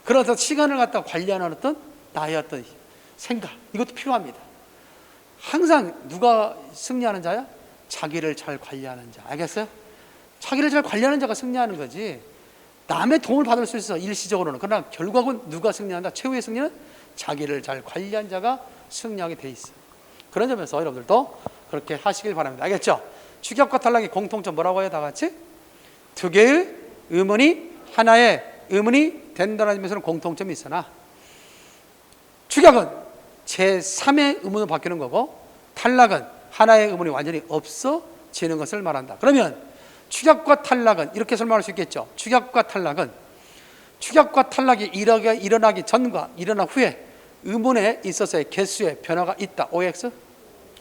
Speaker 1: 그런 어떤 시간을 갖다 관리하는 어떤 나의 어떤 생각, 이것도 필요합니다. 항상 누가 승리하는 자야? 자기를 잘 관리하는 자. 알겠어요? 자기를 잘 관리하는 자가 승리하는 거지. 남의 도움을 받을 수 있어, 일시적으로는. 그러나 결국은 누가 승리한다? 최후의 승리는 자기를 잘 관리한 자가 승리하게 돼 있어. 그런 점에서 여러분들도 그렇게 하시길 바랍니다. 알겠죠? 축약과 탈락의 공통점 뭐라고 해요? 다 같이? 2개의 의문이 하나의 의문이 된다는 점에서는 공통점이 있으나 축약은 제3의 의문으로 바뀌는 거고 탈락은 하나의 의문이 완전히 없어지는 것을 말한다. 그러면 축약과 탈락은 이렇게 설명할 수 있겠죠. 축약과 탈락이 일어나기 전과 일어난 후에 의문에 있어서의 개수의 변화가 있다. OX?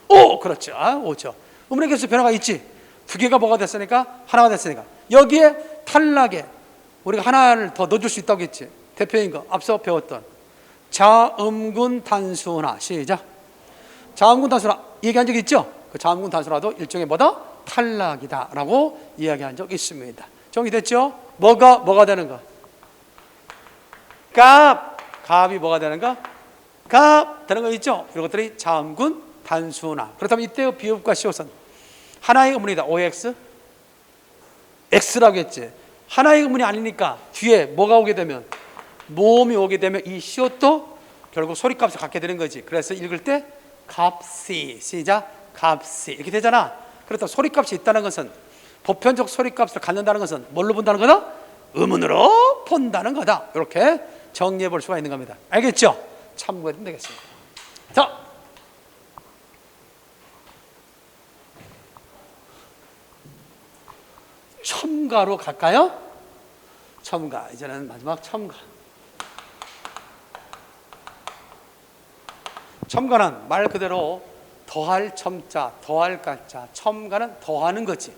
Speaker 1: 오! 그렇죠. 오죠. 의문의 개수 변화가 있지. 2개가 뭐가 됐으니까? 하나가 됐으니까. 여기에 탈락에 우리가 하나를 더 넣어줄 수 있다고 했지. 대표인 거 앞서 배웠던 자음군 단순화. 시작. 자음군 단순화 얘기한 적 있죠? 그 자음군 단순화도 일종의 뭐다? 탈락이다 라고 이야기한 적 있습니다. 정리됐죠? 뭐가 되는 거? 값이 뭐가 되는 거? 값 되는 거 있죠? 이런 것들이 자음군 단순화. 그렇다면 이때의 비읍과 시옷은 하나의 의문이다. OX? X라고 했지. 하나의 의문이 아니니까 뒤에 뭐가 오게 되면 모음이 오게 되면 이 시옷도 결국 소리값을 갖게 되는 거지. 그래서 읽을 때 값이, 시작, 값이 이렇게 되잖아. 그렇다 소리값이 있다는 것은 보편적 소리값을 갖는다는 것은 뭘로 본다는 거다? 의문으로 본다는 거다. 이렇게 정리해 볼 수가 있는 겁니다. 알겠죠? 참고해도 되겠습니다. 자, 첨가로 갈까요? 첨가. 이제는 마지막 첨가. 첨가는 말 그대로 더할 첨자, 더할 가자. 첨가는 더하는 거지.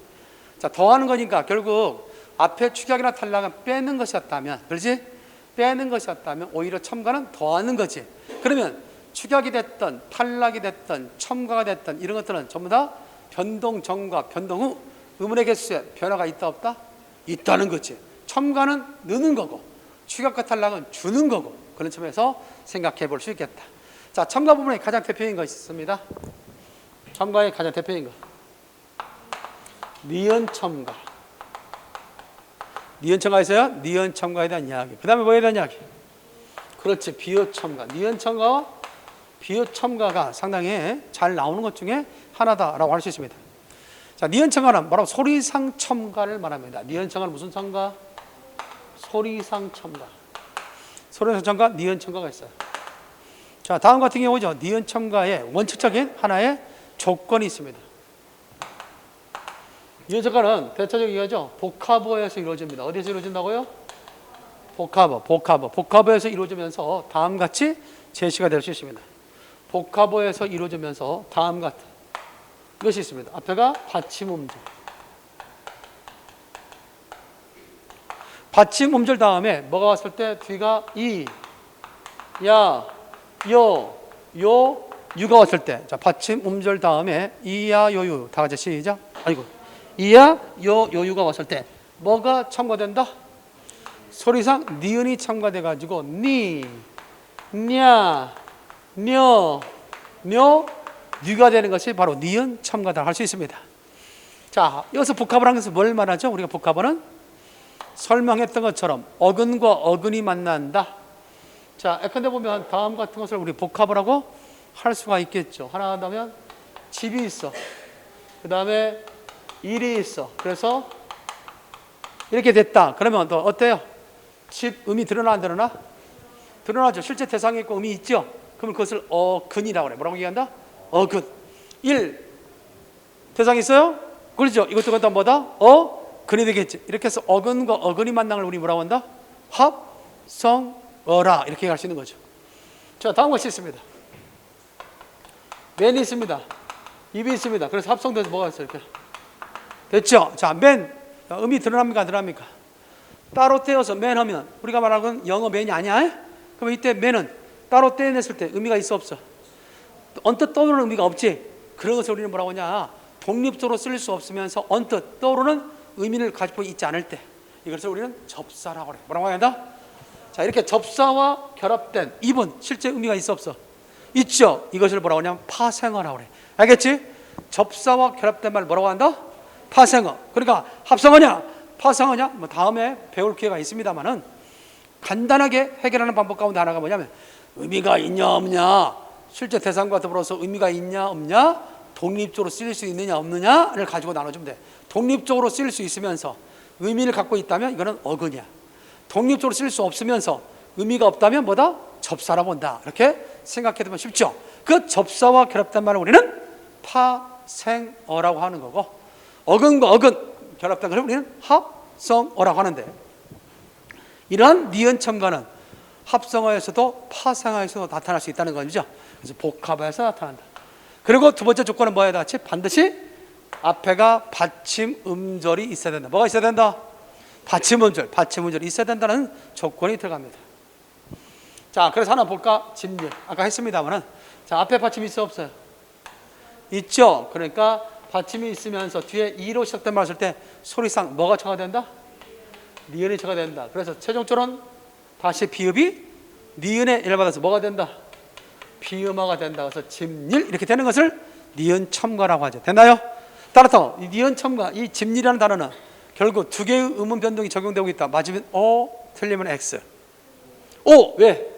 Speaker 1: 자, 더하는 거니까 결국 앞에 축약이나 탈락은 빼는 것이었다면, 그렇지? 빼는 것이었다면 오히려 첨가는 더하는 거지. 그러면 축약이 됐든 탈락이 됐든 첨가가 됐든 이런 것들은 전부 다 변동 전과 변동 후 의문의 개수에 변화가 있다 없다? 있다는 거지. 첨가는 넣는 거고 축약과 탈락은 주는 거고 그런 점에서 생각해 볼 수 있겠다. 자, 첨가 부분에 가장 대표인 것이 있습니다. 첨가의 가장 대표인 것. 니은 첨가. 니은 첨가 있어요? 니은 첨가에 대한 이야기. 그 다음에 뭐에 대한 이야기? 그렇지, 비읍 첨가. 니은 첨가와 비읍 첨가가 상당히 잘 나오는 것 중에 하나다라고 할 수 있습니다. 자, 니은 첨가는 바로 소리상 첨가를 말합니다. 니은 첨가는 무슨 첨가? 소리상 첨가. 소리상 첨가, 니은 첨가가 있어요. 자, 다음 같은 경우죠. 니은 첨가의 원칙적인 하나의 조건이 있습니다. 니은 첨가는 대체적으로 얘기하죠. 복합어에서 이루어집니다. 어디에서 이루어진다고요? 복합어에서 이루어지면서 다음 같이 제시가 될 수 있습니다. 복합어에서 이루어지면서 다음 같은 것이 있습니다. 앞에가 받침음절. 받침음절 다음에 뭐가 왔을 때 뒤가 이, 야, 요, 유가 왔을 때, 자, 받침음절 다음에 이야, 요유 다 같이 시작. 아이고, 이야, 요유가 왔을 때 뭐가 첨가된다? 소리상 니은이 첨가돼 가지고 니, 냐, 며, 뉴가 되는 것이 바로 니은 첨가다 할 수 있습니다. 자, 여기서 복합을 한 것은 뭘 말하죠? 우리가 복합어는 설명했던 것처럼 어근과 어근이 만난다. 자, 예컨대 보면 다음 같은 것을 우리 복합을 할 수가 있겠죠. 하나 하면 집이 있어. 그 다음에 일이 있어. 그래서 이렇게 됐다. 그러면 또 어때요? 집 음이 드러나 안 드러나? 드러나죠. 실제 대상이 있고 음이 있죠. 그러면 그것을 어근이라고 그래. 뭐라고 얘기한다? 어근. 1 대상이 있어요? 그렇죠. 이것도 그것도 뭐다? 어근이 되겠지. 이렇게 해서 어근과 어근이 만난 걸 우리 뭐라고 한다? 합성어라. 이렇게 얘기할 수 있는 거죠. 자, 다음 것이 있습니다. 맨이 있습니다. 입이 있습니다. 그래서 합성돼서 뭐가 있어요? 이렇게 됐죠? 자, 맨 음이 드러납니까? 안 드러납니까? 따로 떼어서 맨 하면 우리가 말하는 영어 맨이 아니야? 그러면 이때 맨은 따로 떼어냈을 때 의미가 있어 없어? 언뜻 떠오르는 의미가 없지. 그런 것을 우리는 뭐라고 하냐? 독립적으로 쓸 수 없으면서 언뜻 떠오르는 의미를 가지고 있지 않을 때 이것을 우리는 접사라고 그래. 뭐라고 한다? 자, 이렇게 접사와 결합된 입은 실제 의미가 있어 없어? 있죠. 이것을 뭐라고 하냐면 파생어라고 그래. 알겠지? 접사와 결합된 말 뭐라고 한다? 파생어. 그러니까 합성어냐 파생어냐 뭐 다음에 배울 기회가 있습니다만은 간단하게 해결하는 방법 가운데 하나가 뭐냐면 의미가 있냐 없냐, 실제 대상과 더불어서 의미가 있냐 없냐, 독립적으로 쓰일 수 있느냐 없느냐를 가지고 나눠주면 돼. 독립적으로 쓰일 수 있으면서 의미를 갖고 있다면 이거는 어근이야. 독립적으로 쓸 수 없으면서 의미가 없다면 뭐다? 접사라고 한다. 이렇게 생각해두면 쉽죠. 그 접사와 결합된 말을 우리는 파생어라고 하는 거고, 어근과 어근 결합된 것을 우리는 합성어라고 하는데, 이러한 니은 첨가는 합성어에서도 파생어에서도 나타날 수 있다는 거죠. 그래서 복합어에서 나타난다. 그리고 두 번째 조건은 뭐야? 같이 반드시 앞에가 받침 음절이 있어야 된다. 뭐가 있어야 된다? 받침 음절이 있어야 된다는 조건이 들어갑니다. 자, 그래서 하나 볼까? 집률. 아까 했습니다만은, 자, 앞에 받침이 있어 없어요? 있죠. 그러니까 받침이 있으면서 뒤에 이로 시작된 말을 쓸 때 소리상 뭐가 처가 된다? 니은이 처가 된다. 그래서 최종적으로는 다시 비읍이 니은에 열받아서 뭐가 된다? 비음화가 된다. 그래서 집률 이렇게 되는 것을 니은 첨가라고 하죠. 됐나요? 따라서 이 니은 첨가, 이 집률이라는 단어는 결국 두 개의 음운 변동이 적용되고 있다. 맞으면 O, 틀리면 X. O, 왜?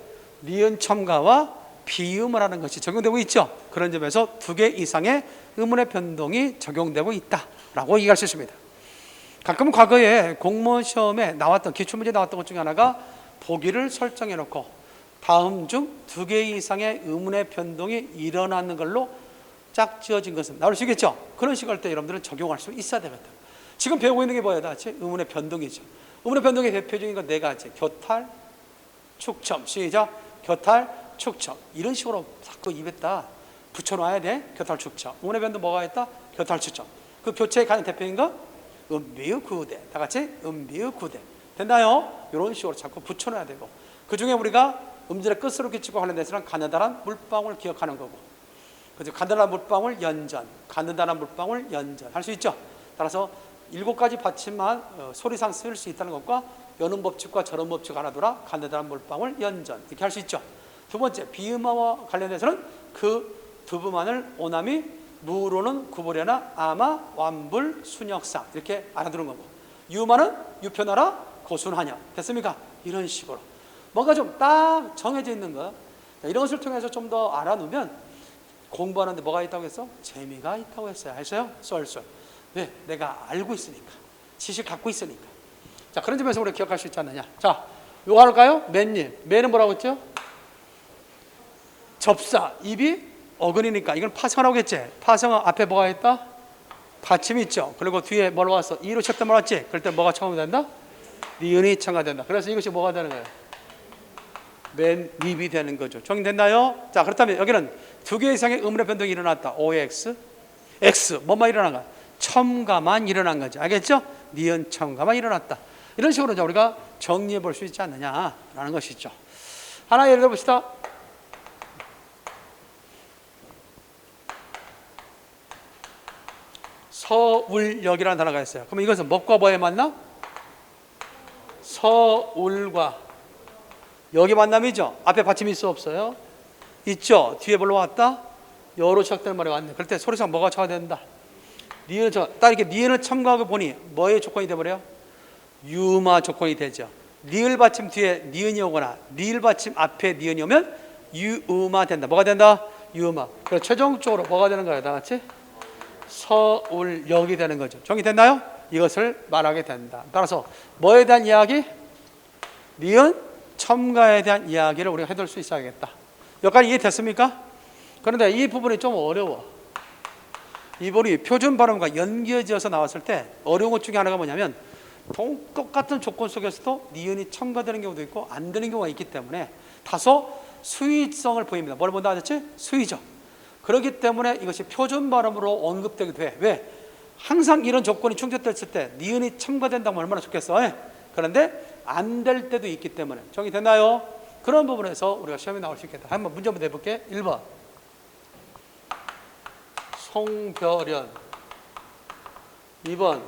Speaker 1: 니은 첨가와 비음을 하는 것이 적용되고 있죠. 그런 점에서 두 개 이상의 음운의 변동이 적용되고 있다라고 얘기할 수 있습니다. 가끔 과거에 공무원 시험에 나왔던 기출문제 나왔던 것 중에 하나가 보기를 설정해 놓고 다음 중 두 개 이상의 음운의 변동이 일어나는 걸로 짝지어진 것은 나올 수 있겠죠. 그런 식으로 할 때 여러분들은 적용할 수 있어야 되겠다. 지금 배우고 있는 게 뭐예요? 다 음운의 변동이죠. 음운의 변동의 대표적인 건 네 가지. 교탈, 축첨. 시작. 교탈, 축첨. 이런 식으로 자꾸 입에다 붙여놔야 돼. 교탈, 축첨. 음운의 변동 뭐가 있다? 교탈, 축첨. 그 교체의 가장 대표인 거 음비읍 구대. 다 같이 음비읍 구대. 됐나요? 이런 식으로 자꾸 붙여놔야 되고, 그 중에 우리가 음절의 끝으로 끼치고 관련돼서는 가느다란 물방울 기억하는 거고, 그죠? 가느다란 물방울 연전, 가느다란 물방울 연전 할 수 있죠. 따라서 7가지 받침만 소리상 쓸 수 있다는 것과 여는 법칙과 저는 법칙 하나더라 가느다란 물방울 연전 이렇게 할 수 있죠. 두 번째 비음화와 관련해서는 그 두부만을 오남이 무로는 구부려나 아마 완불 순역상 이렇게 알아두는 거고, 유마는 유편하라 고순하냐. 됐습니까? 이런 식으로 뭔가 좀 딱 정해져 있는 거, 이런 것을 통해서 좀 더 알아놓으면 공부하는데 뭐가 있다고 했어? 재미가 있다고 했어요. 했어요? 쏠쏠. 왜? 내가 알고 있으니까, 지식 갖고 있으니까. 자, 그런 점에서 우리가 기억할 수 있지 않느냐. 자, 이거 할까요? 맨님. 맨은 뭐라고 했죠? 접사. 입이 어근이니까 이건 파생어라고 했지. 파생어 앞에 뭐가 있다? 받침이 있죠. 그리고 뒤에 뭘 왔어? 이로 시작된 말 왔지? 그럴 때 뭐가 첨가된다? 니은이 첨가된다. 그래서 이것이 뭐가 되는 거예요? 맨 입이 되는 거죠. 정리됐나요? 자, 그렇다면 여기는 두 개 이상의 음운의 변동이 일어났다. OX, X 뭐만 일어난 거야? 첨가만 일어난 거죠. 알겠죠? 니은 첨가만 일어났다. 이런 식으로 우리가 정리해 볼 수 있지 않느냐라는 것이죠. 하나 예를 들어 봅시다. 서울역이라는 단어가 있어요. 그럼 이것은 뭐과 뭐에 만나? 서울과 여기 만남이죠. 앞에 받침이 있어 없어요? 있죠. 뒤에 뭘로 왔다? 여로 시작되는 말이 왔네. 그럴 때 소리상 뭐가 쳐야 된다? 니은을 딱 이렇게 니은을 첨가하고 보니 뭐의 조건이 되버려요? 유마 조건이 되죠. 니을 받침 뒤에 니은이 오거나 니을 받침 앞에 니은이 오면 유마 된다. 뭐가 된다? 유마. 그래서 최종적으로 뭐가 되는 거예요? 다 같이 서울역이 되는 거죠. 정리됐나요? 이것을 말하게 된다. 따라서 뭐에 대한 이야기? 니은 첨가에 대한 이야기를 우리가 해둘 수 있어야겠다. 여기까지 이해됐습니까? 그런데 이 부분이 좀 어려워. 이 부분이 표준 발음과 연결지어서 나왔을 때 어려운 것 중에 하나가 뭐냐면 똑같은 조건 속에서도 니은이 첨가되는 경우도 있고 안 되는 경우가 있기 때문에 다소 수위성을 보입니다. 뭘 본다 하셨지? 수위죠. 그렇기 때문에 이것이 표준 발음으로 언급되기도 해. 왜? 항상 이런 조건이 충족됐을 때 니은이 첨가된다면 얼마나 좋겠어. 그런데 안 될 때도 있기 때문에 정리됐나요? 그런 부분에서 우리가 시험에 나올 수 있겠다. 한번 문제 한번 내볼게. 1번 송별연, 2번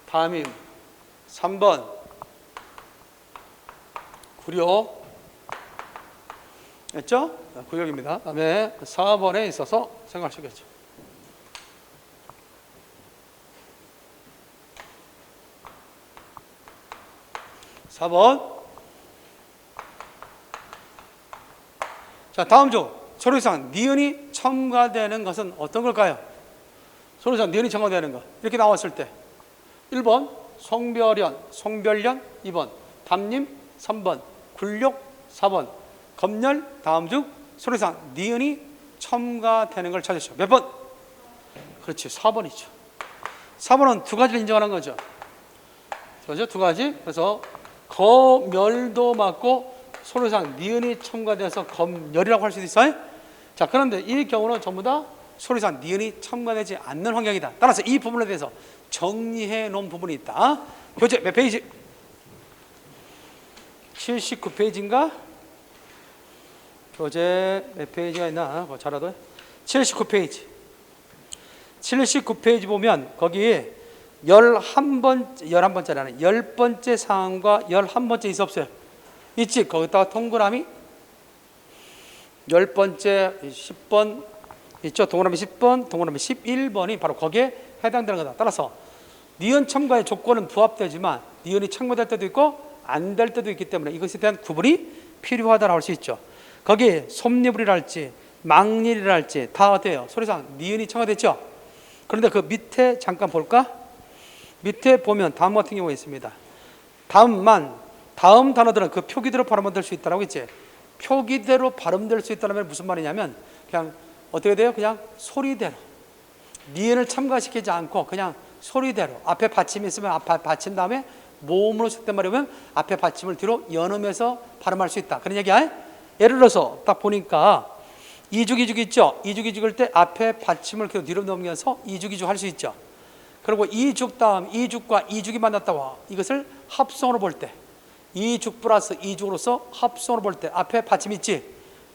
Speaker 1: 담임, 3번 구려. 했죠? 구역입니다. 다음에 4번에 있어서 생각하시겠죠. 4번. 자, 다음 중 서류상 니은이 첨가되는 것은 어떤 걸까요? 서류상 니은이 첨가되는 것 이렇게 나왔을 때 1번 송별연, 2번 담임, 3번 굴욕, 4번 검열. 다음 중 서류상 니은이 첨가되는 걸 찾으시오. 몇 번? 그렇지, 4번이죠. 4번은 두 가지를 인정하는 거죠. 그렇죠? 두 가지. 그래서 검열도 맞고 서류상 니은이 첨가돼서 검열이라고 할 수도 있어요. 자, 그런데 이 경우는 전부 다 서류상 니은이 첨가되지 않는 환경이다. 따라서 이 부분에 대해서 정리해 놓은 부분이 있다. 교재 몇 페이지? 79페이지인가? 교재 몇 페이지가 있나? 잘라도 79페이지. 79페이지 보면 거기 11번째라는 10번째 사항과 11번째 있어 없어요? 있지. 거기다가 동그라미 10번째 10번 있죠. 동그라미 10번, 동그라미 11번이 바로 거기에 해당되는 거다. 따라서 니은 첨가의 조건은 부합되지만 니은이 첨가될 때도 있고 안 될 때도 있기 때문에 이것에 대한 구분이 필요하다고 할 수 있죠. 거기 솜니불이랄지 망일이랄지 다 어때요? 소리상 니은이 첨가됐죠. 그런데 그 밑에 잠깐 볼까? 밑에 보면 다음 같은 경우가 있습니다. 다음 단어들은 그 표기대로 발음될 수 있다고 했지. 표기대로 발음될 수 있다는 말 무슨 말이냐면 그냥 어떻게 돼요? 그냥 소리대로 니은을 첨가시키지 않고 그냥 소리대로 앞에 받침이 있으면 앞에 받침 다음에 모음으로 시작된 말이면 앞에 받침을 뒤로 연음해서 발음할 수 있다. 그런 얘기야. 예를 들어서 딱 보니까 이죽 있죠. 이죽일 때 앞에 받침을 뒤로 넘겨서 이죽 할 수 있죠. 그리고 이죽 다음 이죽과 이죽이 만났다고 이것을 합성으로 볼 때 이죽 플러스 이죽으로서 합성으로 볼 때 앞에 받침 있지.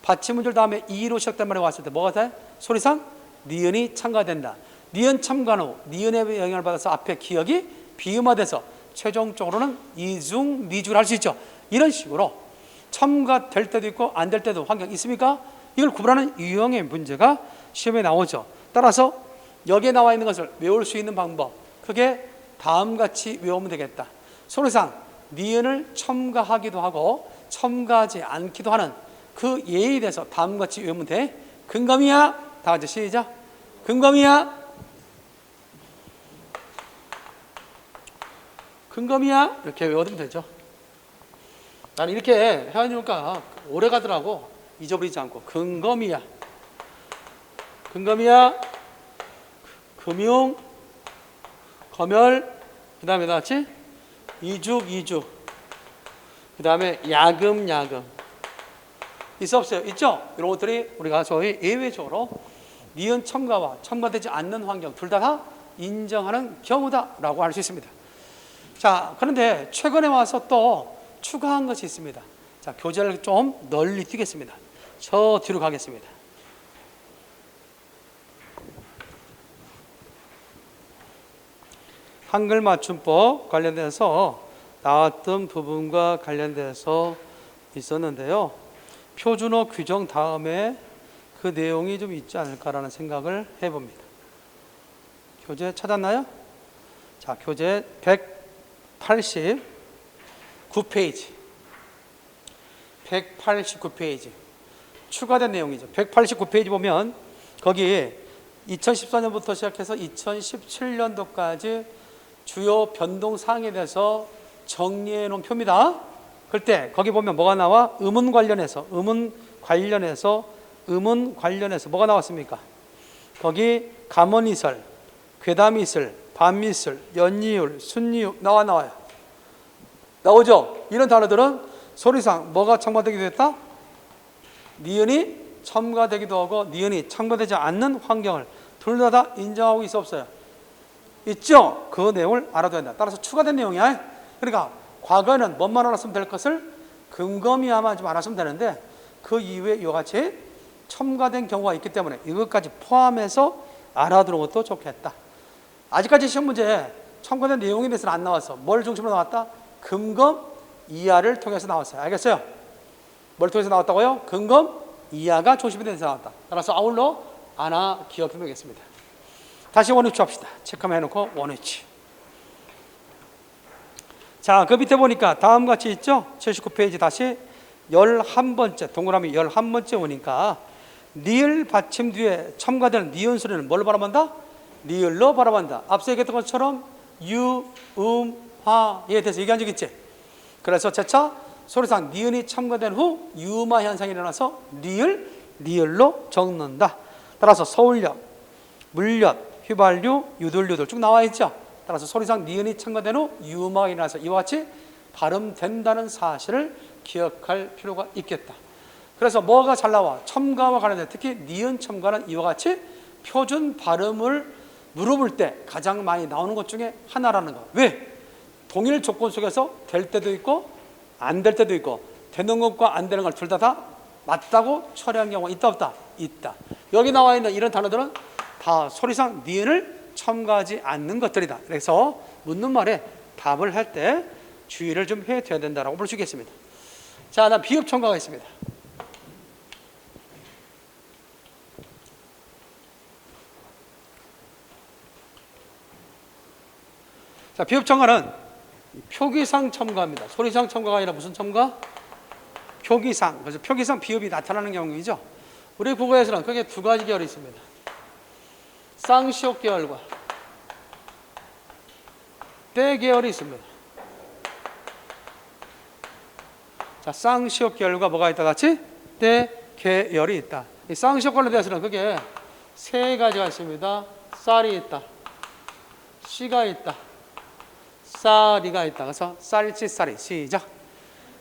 Speaker 1: 받침문절 다음에 이로 시작된 말이 왔을 때 뭐가 돼? 소리상 니은이 첨가된다. 니은 첨가 후 니은의 영향을 받아서 앞에 기억이 비음화돼서 최종적으로는 이중 미중을 할 수 있죠. 이런 식으로 첨가될 때도 있고 안 될 때도 환경이 있습니까? 이걸 구분하는 유형의 문제가 시험에 나오죠. 따라서 여기에 나와 있는 것을 외울 수 있는 방법, 그게 다음같이 외우면 되겠다. 소리상 니은을 첨가하기도 하고 첨가하지 않기도 하는 그 예에 대해서 다음같이 외우면 돼. 근검이야. 다 같이 시작. 근검이야. 근검이야. 이렇게 외워두면 되죠. 나는 이렇게 해하니까 오래 가더라고. 잊어버리지 않고. 근검이야. 근검이야. 금융. 검열. 그 다음에 나왔지? 이죽. 그 다음에 야금. 있어 없어요? 있죠? 이런 것들이 우리가 저희 예외적으로 니은 첨가와 첨가되지 않는 환경 둘 다 인정하는 경우다라고 할 수 있습니다. 자, 그런데 최근에 와서 또 추가한 것이 있습니다. 자, 교재를 좀 널리 띄겠습니다. 저 뒤로 가겠습니다. 한글 맞춤법 관련돼서 나왔던 부분과 관련돼서 있었는데요. 표준어 규정 다음에 그 내용이 좀 있지 않을까라는 생각을 해봅니다. 교재 찾았나요? 자, 교재 189페이지. 189페이지. 추가된 내용이죠. 189페이지 보면 거기에 2014년부터 시작해서 2017년도까지 주요 변동사항에 대해서 정리해 놓은 표입니다. 그때 거기 보면 뭐가 나와? 음운 관련해서 뭐가 나왔습니까? 거기 감언이설, 괴담이설, 반미설, 연이율, 순이율 나와요. 나오죠? 이런 단어들은 소리상 뭐가 첨가되기도 했다? 니은이 첨가되기도 하고 니은이 첨가되지 않는 환경을 둘 다 인정하고 있어 없어요? 있죠? 그 내용을 알아둬야 된다. 따라서 추가된 내용이야. 그러니까 과거에는 뭐만 알았으면 될 것을 근검이야만 좀 알았으면 되는데 그 이후에 이와 같이 첨가된 경우가 있기 때문에 이것까지 포함해서 알아두는 것도 좋겠다. 아직까지 시험 문제에 첨가된 내용에 대해서는 안 나왔어. 뭘 중심으로 나왔다? 근검 이하를 통해서 나왔어요. 알겠어요? 뭘 통해서 나왔다고요? 근검 이하가 중심이 돼서 나왔다. 따라서 아울러 하나 기억해 놓겠습니다. 다시 원위치 합시다. 체크만 해놓고 원위치. 자, 그 밑에 보니까 다음과 같이 있죠? 79페이지 다시 11번째, 동그라미 11번째 오니까 니을 받침 뒤에 첨가되는 니은 소리는 뭘로 발음한다? 니을로 발음한다. 앞서 얘기했던 것처럼 유, 화에 대해서 얘기한 적 있지? 그래서 재차 소리상 니은이 첨가된 후 유마 현상이 일어나서 니을로 적는다. 따라서 서울역, 물역, 휘발유, 유들유들 쭉 나와 있죠? 따라서 소리상 니은이 첨가된 후 유마가 일어나서 이와 같이 발음된다는 사실을 기억할 필요가 있겠다. 그래서 뭐가 잘 나와? 첨가와 관련된 특히 니은 첨가는 이와 같이 표준 발음을 물어볼 때 가장 많이 나오는 것 중에 하나라는 거. 왜? 동일 조건 속에서 될 때도 있고 안 될 때도 있고 되는 것과 안 되는 걸 둘 다 맞다고 처리한 경우가 있다 없다? 있다. 여기 나와 있는 이런 단어들은 다 소리상 니은을 첨가하지 않는 것들이다. 그래서 묻는 말에 답을 할 때 주의를 좀 해둬야 된다고 볼 수 있겠습니다. 자, 다음 비읍 첨가가 있습니다. 자, 비읍 첨가는 표기상 첨가입니다. 소리상 첨가가 아니라 무슨 첨가? 표기상. 그래서 표기상 비읍이 나타나는 경우이죠. 우리 국어에서는 크게 두 가지 계열이 있습니다. 쌍시옷 계열과 때 계열이 있습니다. 자, 쌍시옷 계열과 뭐가 있다 같이? 때 계열이 있다. 이 쌍시옷 관련돼서는 그게 세 가지가 있습니다. 쌀이 있다, 씨가 있다, 쌀이가 있다. 그래서 쌀치쌀이 시작.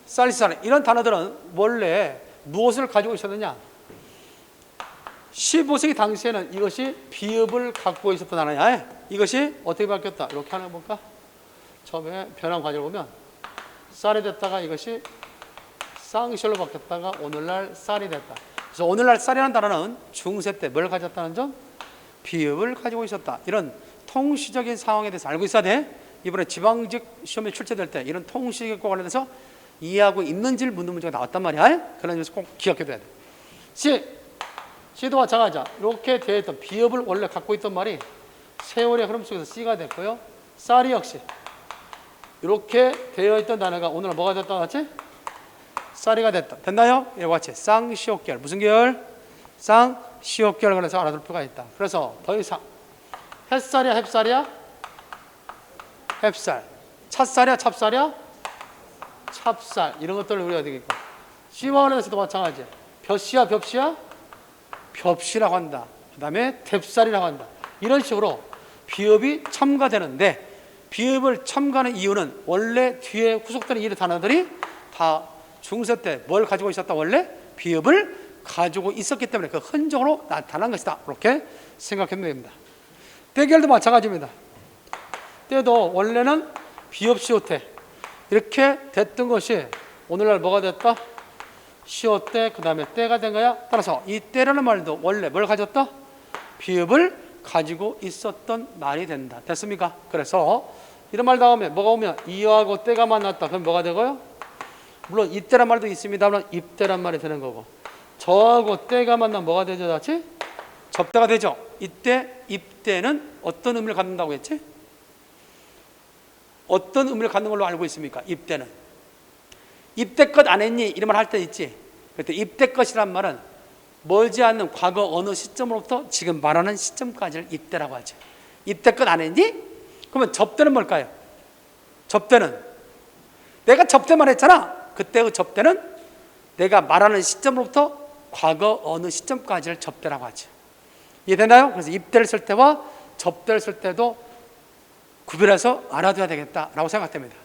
Speaker 1: 쌀치쌀이 이런 단어들은 원래 무엇을 가지고 있었느냐? 15세기 당시에는 이것이 비읍을 갖고 있었던 단어야. 이것이 어떻게 바뀌었다? 이렇게 하나 볼까? 처음에 변환 과정을 보면 쌀이 됐다가 이것이 쌍시옷로 바뀌었다가 오늘날 쌀이 됐다. 그래서 오늘날 쌀이라는 단어는 중세 때 뭘 가졌다는 점? 비읍을 가지고 있었다. 이런 통시적인 상황에 대해서 알고 있어야 돼. 이번에 지방직 시험에 출제될 때 이런 통시적과 관련해서 이해하고 있는지를 묻는 문제가 나왔단 말이야. 그런 점에서 꼭 기억해둬야 돼. C도 마찬가지야. 이렇게 되어 있던 비읍을 원래 갖고 있던 말이 세월의 흐름 속에서 C가 됐고요. 쌀이 역시 이렇게 되어 있던 단어가 오늘 뭐가 됐다 같이? 쌀이가 됐다. 됐나요? 이와 같이 쌍시옷 계열. 무슨 계열? 쌍시옷 계열 관련해서 알아둘 필요가 있다. 그래서 더 이상 햇살이야 햅쌀이야? 햅쌀. 찻쌀이야 찹쌀이야? 찹쌀. 이런 것들을 우리가 되겠고 C와 관련해서도 마찬가지. 볕이야 벽시야? 벽시라고 한다. 그 다음에 뎁쌀이라고 한다. 이런 식으로 비읍이 첨가되는데 비읍을 첨가하는 이유는 원래 뒤에 후속되는 이 단어들이 다 중세 때 뭘 가지고 있었다? 원래 비읍을 가지고 있었기 때문에 그 흔적으로 나타난 것이다. 이렇게 생각하면 됩니다. 때결도 마찬가지입니다. 때도 원래는 비읍 시옷때 이렇게 됐던 것이 오늘날 뭐가 됐다? 시옷때 그 다음에 때가 된 거야. 따라서 이 때라는 말도 원래 뭘 가졌다? 비읍을 가지고 있었던 말이 된다. 됐습니까? 그래서 이런 말 나오면 뭐가 오면 이하고 때가 만났다. 그럼 뭐가 되고요? 물론 이때란 말도 있습니다만 입때란 말이 되는 거고 저하고 때가 만나면 뭐가 되죠? 같이? 접대가 되죠. 이때 입때는 어떤 의미를 갖는다고 했지? 어떤 의미를 갖는 걸로 알고 있습니까? 입때는 입때껏 안 했니? 이런 말 할 때 있지. 그때 입때껏이란 말은 멀지 않는 과거 어느 시점으로부터 지금 말하는 시점까지를 입대라고 하죠. 입대 끝 안 했니? 그러면 접대는 뭘까요? 접대는 내가 접대만 했잖아. 그때의 접대는 내가 말하는 시점으로부터 과거 어느 시점까지를 접대라고 하죠. 이해되나요? 그래서 입대를 쓸 때와 접대를 쓸 때도 구별해서 알아둬야 되겠다라고 생각됩니다.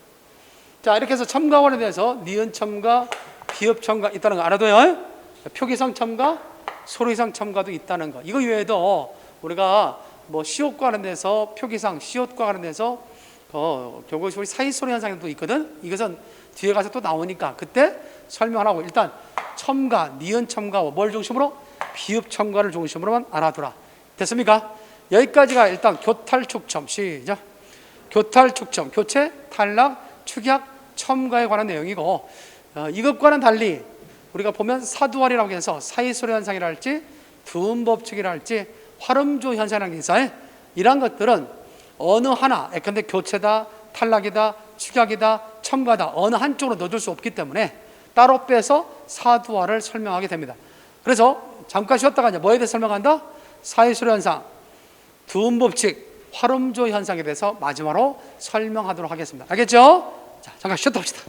Speaker 1: 자, 이렇게 해서 첨가 관련돼서 니은 첨가, 비읍 첨가 있다는 거 알아둬요. 표기성 첨가, 소리성 첨가도 있다는 거. 이거 외에도 우리가 뭐 시옷과 관련돼서 표기상, 시옷과 관련돼서 결국 우리 사이소리 현상도 있거든. 이것은 뒤에 가서 또 나오니까 그때 설명하라고. 일단 첨가, 니은 첨가와 뭘 중심으로? 비읍 첨가를 중심으로만 알아두라. 됐습니까? 여기까지가 일단 교탈, 축첨. 시작. 교탈, 축첨, 교체, 탈락, 축약, 첨가에 관한 내용이고, 이것과는 달리 우리가 보면 사두활이라고 해서 사이소리 현상이라 할지 두음법칙이라 할지 활음조 현상이라는 게 있어요. 이러한 것들은 어느 하나, 예컨대 교체다, 탈락이다, 축약이다, 첨가다 어느 한쪽으로 넣어줄 수 없기 때문에 따로 빼서 사두활을 설명하게 됩니다. 그래서 잠깐 쉬었다가 이제 뭐에 대해 설명한다? 사이소리 현상, 두음법칙, 활음조 현상에 대해서 마지막으로 설명하도록 하겠습니다. 알겠죠? 자, 잠깐 쉬었다 봅시다.